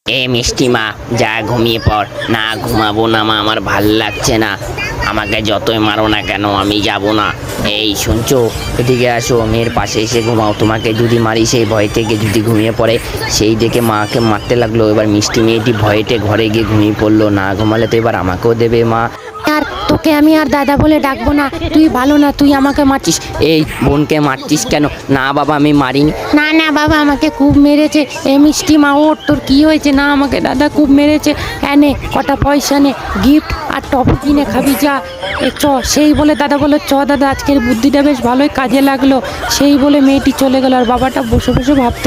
এ মিষ্টি মা, যা ঘুমিয়ে পড়। না ঘুমাবো না মা, আমার ভাল লাগছে না। আমাকে যতই মারো না কেন আমি যাব না। এই শুনছো, এদিকে আসো, মেয়ের পাশে এসে ঘুমাও। তোমাকে যদি মারি সেই ভয় থেকে যদি ঘুমিয়ে পড়ে, সেই দেখে মাকে মারতে লাগলো। এবার মিষ্টি মেয়েটি ভয়েতে ঘরে গিয়ে ঘুমিয়ে পড়লো। না ঘুমালে তো এবার আমাকেও দেবে মা। আর তোকে আমি আর দাদা বলে ডাকবো না, তুই ভালো না, তুই আমাকে মারছিস। এই বোনকে মারছিস কেন? না বাবা, আমি মারিনি। না না বাবা, আমাকে খুব মেরেছে। এ মিষ্টি মা, ওর তোর কি হয়েছে? না, আমাকে দাদা খুব মেরেছে। এনে কটা পয়সা নে, গিফট আর টপি কিনে খাবি, যা। চ। সেই বলে দাদা বলে, চ দাদা, আজকের বুদ্ধিটা বেশ ভালোই কাজে লাগলো। সেই বলে মেয়েটি চলে গেল, আর বাবাটা বসে বসে ভাবতে